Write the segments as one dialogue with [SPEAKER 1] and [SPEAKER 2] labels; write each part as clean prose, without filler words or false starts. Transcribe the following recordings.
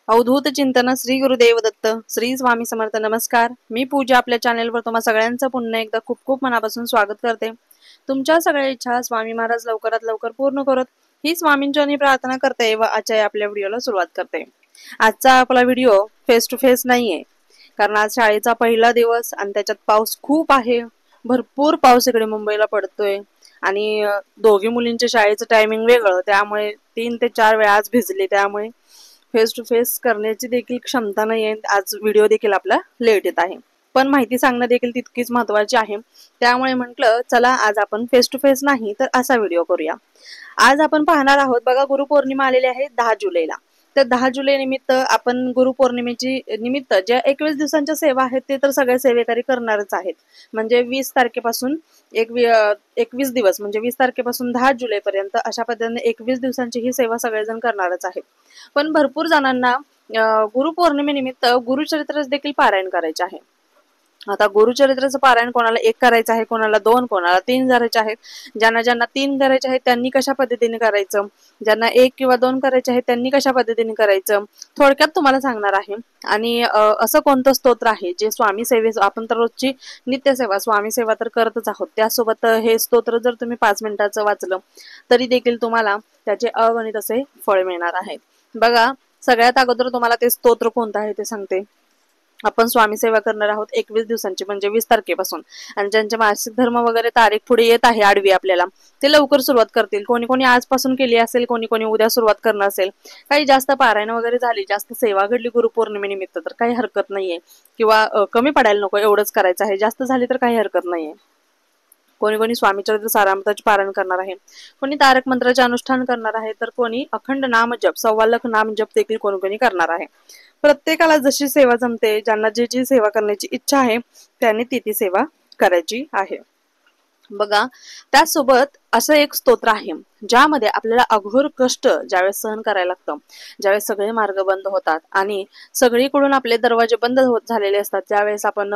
[SPEAKER 1] अवधूत चिंतन श्री गुरुदेव दत्त श्री स्वामी समर्थ. नमस्कार, मी पूजा आपल्या चॅनेलवर तुम्हा सगळ्यांचं पुन्हा एकदा खूप खूप मनापासून स्वागत करते. तुमच्या सगळ्या इच्छा स्वामी महाराज लवकरात लवकर पूर्ण करत ही स्वामींची प्रार्थना करते व आजच्या आपल्या व्हिडिओला सुरुवात करते. आजचा आपला व्हिडिओ फेस टू फेस नाहीये, कारण आज शाळेचा पहिला दिवस आणि त्याच्यात पाऊस खूप आहे. भरपूर पाऊस इकडे मुंबईला पडतोय आणि दोघी मुलींच्या शाळेचं टायमिंग वेगळं, त्यामुळे 3 ते 4 वेळा आज भिजले. त्यामुळे फेस टू फेस करण्याची देखील क्षमता नाहीये. आज व्हिडिओ देखील आपला लेट येत आहे, पण माहिती सांगणं देखील तितकीच महत्वाची आहे. त्यामुळे म्हटलं चला आज आपण फेस टू फेस नाही तर असा व्हिडिओ करूया. आज आपण पाहणार आहोत बघा, गुरुपौर्णिमा आलेली आहे 10 जुलैला. तर 10 जुलै निमित्त आपण गुरुपौर्णिमेची निमित्त ज्या 21 दिवसांच्या सेवा आहेत ते तर सगळे सेवेकरी करणारच आहेत. म्हणजे 20 तारखेपासून 21 दिवस म्हणजे 20 तारखेपासून 10 जुलैपर्यंत अशा पद्धतीने 21 दिवसांची ही सेवा सगळेजण करणारच आहेत. पण भरपूर जणांना गुरुपौर्णिमेनिमित्त गुरुचरित्र देखील पारायण करायचे आहे. आता गुरुचरित्राचं पारायण कोणाला 1 करायचं आहे, कोणाला 2, कोणाला 3 करायचे आहेत. ज्यांना 3 करायचे आहेत त्यांनी कशा पद्धतीने करायचं, ज्यांना 1 किंवा 2 करायचे आहेत त्यांनी कशा पद्धतीने करायचं, थोडक्यात तुम्हाला सांगणार आहे. आणि असं कोणतं स्तोत्र आहे जे स्वामी सेवे, आपण तर रोजची नित्यसेवा स्वामी सेवा तर करतच आहोत, त्यासोबत हे स्तोत्र जर तुम्ही 5 मिनिटाचं वाचलं तरी देखील तुम्हाला त्याचे अगणित असे फळ मिळणार आहेत. बघा, सगळ्यात अगोदर तुम्हाला ते स्तोत्र कोणतं आहे ते सांगते. आपण स्वामी सेवा करणार आहोत 21 दिवसांची म्हणजे 20 तारखेपासून. आणि ज्यांचे मासिक धर्म वगैरे तारीख पुढे येत आहे आडवी आपल्याला, ते लवकर सुरुवात करतील. कोणी कोणी आजपासून केली असेल, कोणी कोणी उद्या सुरुवात करणार असेल. काही जास्त पारायण वगैरे झाली, जास्त सेवा घडली गुरुपौर्णिमेनिमित्त तर काही हरकत नाहीये, किंवा कमी पडायला नको एवढंच करायचं आहे. जास्त झाली तर काही हरकत नाहीये. कोणी कोणी स्वामीचरित्र सारामृताचे पारायण करणार आहे, कोणी तारक मंत्राचे अनुष्ठान करणार आहे, तर कोणी अखंड नाम जप 1.25 लाख नाम जप देखील कोणी कोणी करणार आहे. प्रत्येकाला जशी सेवा जमते, ज्यांना जी जी सेवा करण्याची इच्छा आहे त्यांनी ती सेवा करायची आहे. बघा, त्यासोबत असं एक स्तोत्र आहे ज्यामध्ये आपल्याला अघोर कष्ट ज्यावेळेस सहन करायला लागतं, ज्यावेळेस सगळे मार्ग बंद होतात आणि सगळीकडून आपले दरवाजे बंद होत झालेले असतात, ज्यावेळेस आपण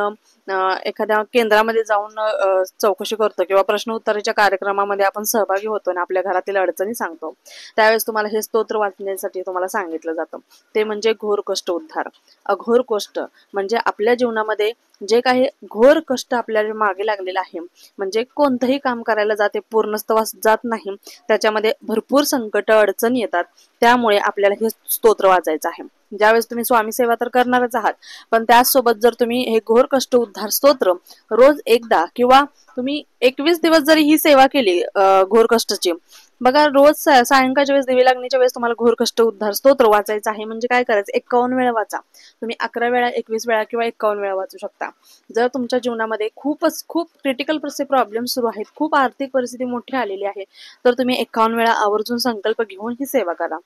[SPEAKER 1] एखाद्या केंद्रामध्ये जाऊन चौकशी करतो किंवा प्रश्न उत्तराच्या कार्यक्रमामध्ये आपण सहभागी होतो आणि आपल्या घरातील अडचणी सांगतो, त्यावेळेस तुम्हाला हे स्तोत्र वाचण्यासाठी तुम्हाला सांगितलं जातं. ते म्हणजे घोर कष्ट उद्धार. अघोर कष्ट म्हणजे आपल्या जीवनामध्ये जे काही घोर कष्ट आपल्याला मागे लागलेलं आहे, म्हणजे कोणतंही काम करायला जाते पूर्णत्वास जात नाही, त्याच्यामध्ये भरपूर संकट अडचणी येतात. त्यामुळे आपल्याला हे स्तोत्र वाचायचं आहे. ज्यावेळेस तुम्ही स्वामी सेवा तर करणारच आहात, पण त्याचसोबत जर तुम्ही हे घोर कष्ट उद्धार स्तोत्र रोज एकदा किंवा तुम्ही 21 दिवस जरी ही सेवा केली घोर कष्टाची, बघा रोज सायंकाळच्या वेळेस दिवे लागण्याच्या वेळेस तुम्हाला घोर कष्ट उद्धार स्तोत्र वाचायचं आहे. म्हणजे काय करायचं, 51 वेळा वाचा. तुम्ही 11 वेळा, 21 वेळा किंवा 51 वेळा वाचू शकता. जर तुमच्या जीवनामध्ये खूप क्रिटिकल प्रॉब्लेम सुरू आहेत, खूप आर्थिक परिस्थिती मोठी आलेली आहे, तर तुम्ही 51 वेळा आवर्जून संकल्प घेऊन ही सेवा करा.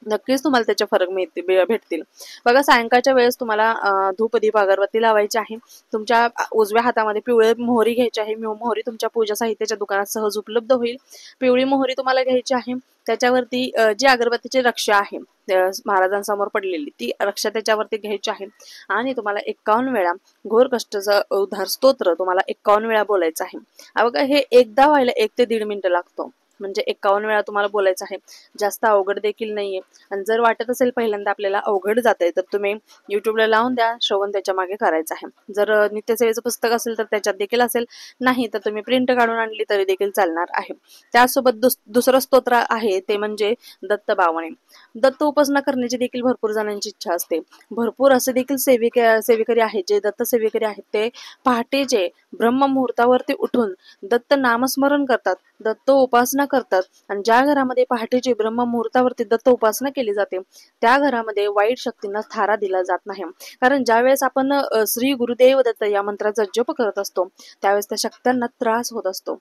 [SPEAKER 1] नक्कीच तुम्हाला त्याचे फरक भेटतील. बघा, सायंकाळच्या वेळेस तुम्हाला धूप दीप अगरबत्ती लावायची आहे. तुमच्या उजव्या हातामध्ये पिवळी मोहरी घ्यायची आहे. मोहरी तुमच्या पूजा साहित्याच्या दुकानात सहज उपलब्ध होईल. पिवळी मोहरी तुम्हाला घ्यायची आहे. त्याच्यावरती जी अगरबत्तीची रक्षा आहे महाराजांसमोर पडलेली, ती रक्षा त्याच्यावरती घ्यायची आहे. आणि तुम्हाला 51 वेळा घोर कष्टाचा उद्धार स्तोत्र तुम्हाला 51 वेळा बोलायचं आहे. बघा, हे एकदा व्हायला 1 ते 1.5 मिनिटं लागतो. म्हणजे 51 वेळा तुम्हाला बोलायचं आहे. जास्त अवघड देखील नाहीये. आणि जर वाटत असेल पहिल्यांदा आपल्याला अवघड जाते, तर तुम्ही युट्यूबला लावून द्या, श्रवण त्याच्या मागे करायचं आहे. जर नित्यसेवेचं पुस्तक असेल तर त्याच्यात देखील असेल, नाही तर तुम्ही प्रिंट काढून आणली तरी देखील चालणार आहे. त्यासोबत दुसरं स्तोत्र आहे ते म्हणजे दत्त बावणे. दत्त उपासना करण्याची देखील भरपूर जणांची इच्छा असते. भरपूर असे देखील सेवेकरी आहेत, जे दत्त सेवेकरी आहेत, ते पहाटेचे ब्रह्ममुहूर्तावरती उठून दत्त नामस्मरण करतात, दत्त उपासना करतात. आणि ज्या घरामध्ये पहाटेची ब्रह्ममुहूर्तावरती दत्त उपासना केली जाते त्या घरामध्ये वाईट शक्तींना थारा दिला जात नाही. कारण ज्यावेळेस आपण श्री गुरुदेव दत्त या मंत्राचा जप करत असतो त्यावेळेस त्या शक्त्यांना त्रास होत असतो.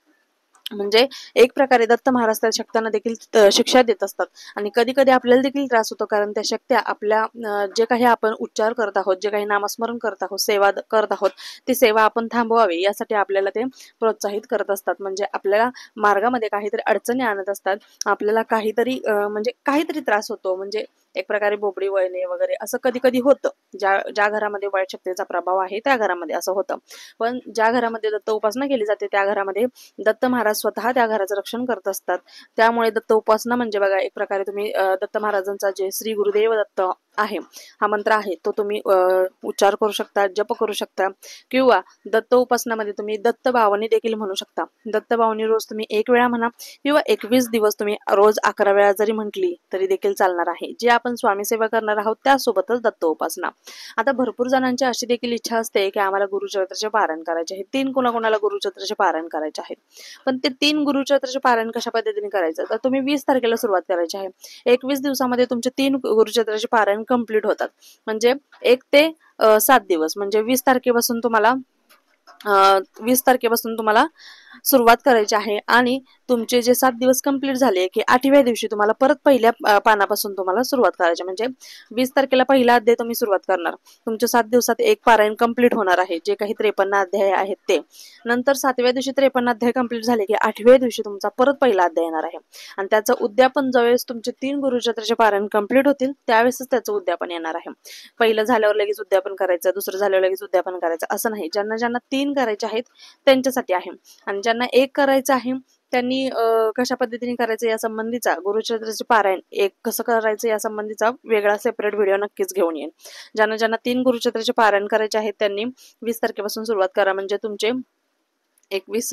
[SPEAKER 1] म्हणजे एक प्रकारे दत्त महाराज त्या शक्त्यांना देखील शिक्षा देत असतात. आणि कधी कधी आपल्याला देखील त्रास होतो, कारण त्या शक्त्या आपल्या जे काही आपण उच्चार करत आहोत, जे काही नामस्मरण करत आहोत, सेवा करत आहोत, ती सेवा आपण थांबवावी यासाठी आपल्याला ते प्रोत्साहित करत असतात. म्हणजे आपल्याला मार्गामध्ये काहीतरी अडचणी आणत असतात, आपल्याला काहीतरी म्हणजे काहीतरी त्रास होतो. म्हणजे एक प्रकारे बोबडी वळणे वगैरे असं कधी कधी होतं. ज्या घरामध्ये वाईट शक्तीचा प्रभाव आहे त्या घरामध्ये असं होतं. पण ज्या घरामध्ये दत्त उपासना केली जाते त्या घरामध्ये दत्त महाराज स्वतः त्या घराचं रक्षण करत असतात. त्यामुळे दत्त उपासना म्हणजे बघा, एक प्रकारे तुम्ही दत्त महाराजांचा जे श्री गुरुदेव दत्त आहे, हा मंत्र आहे तो तुम्ही उच्चार करू शकता, जप करू शकता, किंवा दत्त उपासनामध्ये तुम्ही दत्त भावानी देखील म्हणू शकता. दत्त भावानी रोज तुम्ही 1 वेळा म्हणा किंवा 21 दिवस तुम्ही रोज 11 वेळा जरी म्हटली तरी देखील चालणार आहे. जे आपण स्वामी सेवा करणार आहोत त्यासोबतच दत्त उपासना. आता भरपूर जणांची अशी देखील इच्छा असते की आम्हाला गुरुचरित्राचे पारायण करायचे आहे. 3 कोणाकोणाला गुरुचरित्राचे पारायण करायचे आहेत. पण ते 3 गुरुचरित्राचे पारायण कशा पद्धतीने करायचं, तर तुम्ही 20 तारखेला सुरुवात करायची आहे. 21 दिवसामध्ये तुमचे 3 गुरुचरित्राचे पारायण कंप्लीट होतात. म्हणजे 1 ते 7 दिवस, म्हणजे 20 तारखेपासून तुम्हाला 20 तारखेपासून तुम्हाला सुरुवात करायची आहे. आणि तुमचे जे 7 दिवस कंप्लीट झाले की 8व्या दिवशी तुम्हाला परत पहिल्या पानापासून तुम्हाला सुरुवात करायची. म्हणजे 20 तारखेला पहिला अध्याय तुम्ही सुरुवात करणार. तुमच्या 7 दिवसात एक पारायण कंप्लीट होणार आहे, जे काही 53 अध्याय आहेत ते. नंतर 7व्या दिवशी 53 अध्याय कंप्लीट झाले की 8व्या दिवशी तुमचा परत पहिला अध्याय येणार आहे. आणि त्याचं उद्यापन ज्यावेळेस तुमचे 3 गुरुचरित्राचे पारायण कंप्लीट होतील त्यावेळेसच त्याचं उद्यापन येणार आहे. पहिलं झाल्यावर लगेच उद्यापन करायचं, दुसरं झाल्यावर लगेच उद्यापन करायचं असं नाही. ज्यांना 3 करायचे आहेत त्यांच्यासाठी आहे. आणि ज्यांना 1 करायचं आहे त्यांनी कशा पद्धतीने करायचं या संबंधीचा, गुरुचरित्राचे पारायण 1 कसं करायचं या संबंधीचा वेगळा सेपरेट व्हिडिओ नक्कीच घेऊन येईन. ज्यांना 3 गुरुचरित्राचे पारायण करायचे आहेत त्यांनी 20 तारखेपासून सुरुवात करा. म्हणजे तुमचे 21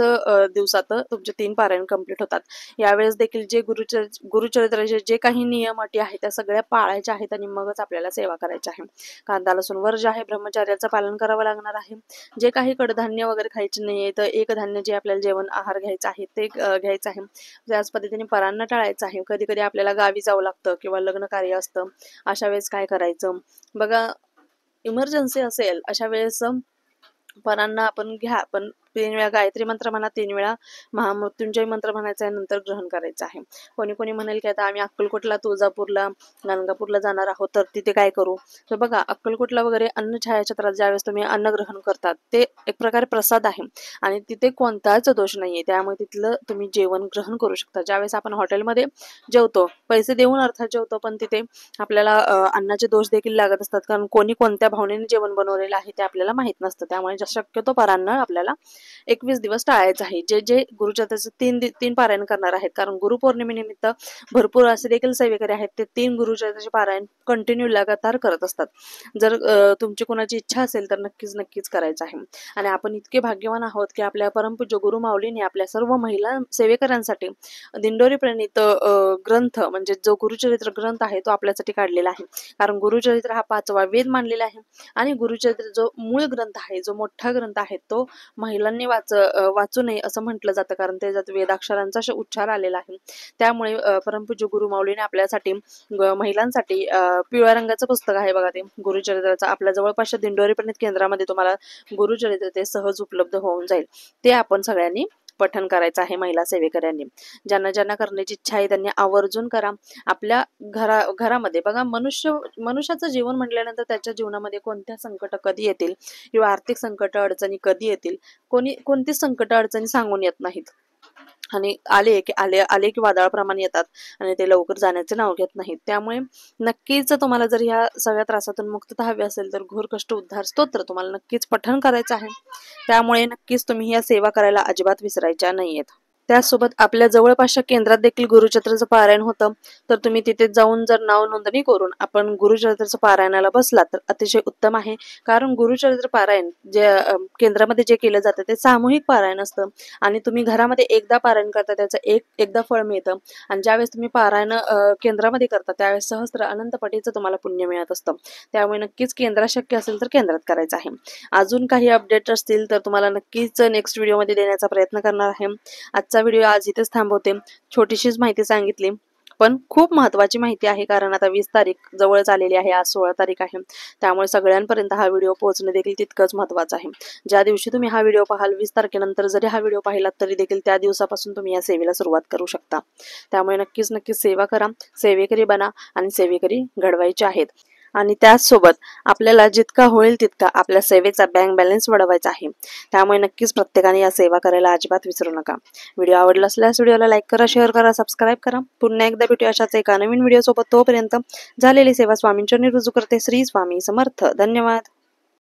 [SPEAKER 1] दिवसात तुमचे 3 पारायण कंप्लीट होतात. यावेळेस देखील जे गुरुचरित्राचे जे काही नियम अटी आहेत त्या सगळ्या पाळायच्या आहेत आणि मगच आपल्याला सेवा करायची आहे. कांदा लसूण वर्ज्य आहे, ब्रह्मचर्याचं पालन करावं लागणार आहे. जे काही कडधान्य वगैरे खायचे नाहीये, तर एक धान्य जे आपल्याला जेवण आहार घ्यायचा आहे ते घ्यायचं आहे. त्याच पद्धतीने परान्न टाळायचं आहे. कधी कधी आपल्याला गावी जावं लागतं किंवा लग्न कार्य असतं, अशा वेळेस काय करायचं बघा. इमर्जन्सी असेल अशा वेळेस परांना आपण घ्या, पण 3 वेळा गायत्री मंत्र म्हणा, 3 वेळा महामृत्युंजय मंत्र म्हणायचा आहे, नंतर ग्रहण करायचं आहे. कोणी कोणी म्हणेल की आता आम्ही अक्कलकोटला, तुळजापूरला, गाणगापूरला जाणार आहोत तर तिथे काय करू. तर बघा, अक्कलकोटला वगैरे अन्न छायाचित्रात ज्यावेळेस तुम्ही अन्न ग्रहण करतात ते एक प्रकारे प्रसाद आहे आणि तिथे कोणताच दोष नाहीये. त्यामुळे तिथलं तुम्ही जेवण ग्रहण करू शकता. ज्यावेळेस आपण हॉटेलमध्ये जेवतो, पैसे देऊन अर्थात जेवतो, पण तिथे आपल्याला अन्नाचे दोष देखील लागत असतात, कारण कोणी कोणत्या भावनेने जेवण बनवलेलं आहे ते आपल्याला माहित नसतं. त्यामुळे शक्यतो परान्न आपल्याला 21 दिवस टाळायचं आहे. जे गुरुचरित्राचे 3 पारायण करणार आहेत, कारण गुरुपौर्णिमेनिमित्त भरपूर असे देखील सेवेकरी आहेत ते 3 गुरुचरित्राचे पारायण कंटिन्यू लगातार करत असतात. जर तुमची कोणाची इच्छा असेल तर नक्कीच करायचं आहे. आणि आपण इतके भाग्यवान आहोत की आपल्या परमपूज्य गुरु माऊलीने आपल्या सर्व महिला सेवेकऱ्यांसाठी दिंडोरी प्रणीत ग्रंथ, म्हणजे जो गुरुचरित्र ग्रंथ आहे तो आपल्यासाठी काढलेला आहे. कारण गुरुचरित्र हा 5वा वेद मानलेला आहे आणि गुरुचरित्र जो मूळ ग्रंथ आहे, जो मोठा ग्रंथ आहे, तो महिलांनी वाचू नये असं म्हटलं जातं, कारण त्याच्यात वेदाक्षरांचा उच्चार आलेला आहे. त्यामुळे परमपूज्य गुरु माऊलीने आपल्यासाठी महिलांसाठी पिवळ्या रंगाचं पुस्तक आहे बघा, ते गुरुचरित्राचं. आपल्या जवळपासच्या दिंडोरी प्रणीत केंद्रामध्ये तुम्हाला गुरुचरित्र ते सहज उपलब्ध होऊन जाईल. ते आपण सगळ्यांनी पठण करायचं आहे महिला सेवेकऱ्यांनी. ज्यांना करण्याची इच्छा आहे त्यांनी आवर्जून करा. आपल्या घरामध्ये बघा, मनुष्याचं जीवन म्हटल्यानंतर त्याच्या जीवनामध्ये कोणत्या संकट कधी येतील किंवा आर्थिक संकट अडचणी कधी येतील, कोणती संकट अडचणी सांगून येत नाहीत. आणि आले की वादळाप्रमाणे येतात आणि ते लवकर जाण्याचे नाव घेत नाहीत. त्यामुळे नक्कीच तुम्हाला जर ह्या सगळ्या त्रासातून मुक्तता हवी असेल तर घोर कष्ट उद्धार स्तोत्र तुम्हाला नक्कीच पठण करायचं आहे. त्यामुळे नक्कीच तुम्ही या सेवा करायला अजिबात विसरायच्या नाहीयेत. त्याचसोबत आपल्या जवळपासच्या केंद्रात देखील गुरुचरित्राचं पारायण होतं, तर तुम्ही तिथे जाऊन जर नाव नोंदणी करून आपण गुरुचरित्राचं पारायणाला बसलात तर अतिशय उत्तम आहे. कारण गुरुचरित्र पारायण जे केंद्रामध्ये जे केलं जातं ते सामूहिक पारायण असतं आणि तुम्ही घरामध्ये एकदा पारायण करता त्याचं एकदा फळ मिळतं. आणि ज्यावेळेस तुम्ही पारायण केंद्रामध्ये करता त्यावेळेस सहस्त्र अनंत पटीचं तुम्हाला पुण्य मिळत असतं. त्यामुळे नक्कीच केंद्रात शक्य असेल तर केंद्रात करायचं आहे. अजून काही अपडेट असतील तर तुम्हाला नक्कीच नेक्स्ट व्हिडिओमध्ये देण्याचा प्रयत्न करणार आहे. आजचा व्हिडिओ आज इथेच थांबवते. छोटीशीच माहिती सांगितली, पण खूप महत्त्वाची माहिती आहे, कारण आता 20 तारीख जवळच आलेली आहे, आज 16 तारीख आहे. त्यामुळे सगळ्यांपर्यंत हा व्हिडिओ पोहोचणे देखील तितकंच महत्त्वाचं आहे. ज्या दिवशी तुम्ही हा व्हिडिओ पाहाल, 20 तारखेनंतर जरी हा व्हिडिओ पाहिलात तरी देखील त्या दिवसापासून तुम्ही या सेवेला सुरुवात करू शकता. त्यामुळे नक्कीच सेवा करा, सेवेकरी बना आणि सेवेकरी घडवायचे आहेत. आणि त्याचसोबत आपल्याला जितका होईल तितका आपल्या सेवेचा बँक बॅलन्स वाढवायचा आहे. त्यामुळे नक्कीच प्रत्येकाने या सेवा करायला अजिबात विसरू नका. व्हिडिओ आवडला असल्यास व्हिडिओला लाईक करा, शेअर करा, सबस्क्राईब करा. पुन्हा एकदा भेटू अशाच एका नवीन व्हिडिओ सोबत. तोपर्यंत झालेली सेवा स्वामींच्या रुजू करते. श्री स्वामी समर्थ. धन्यवाद.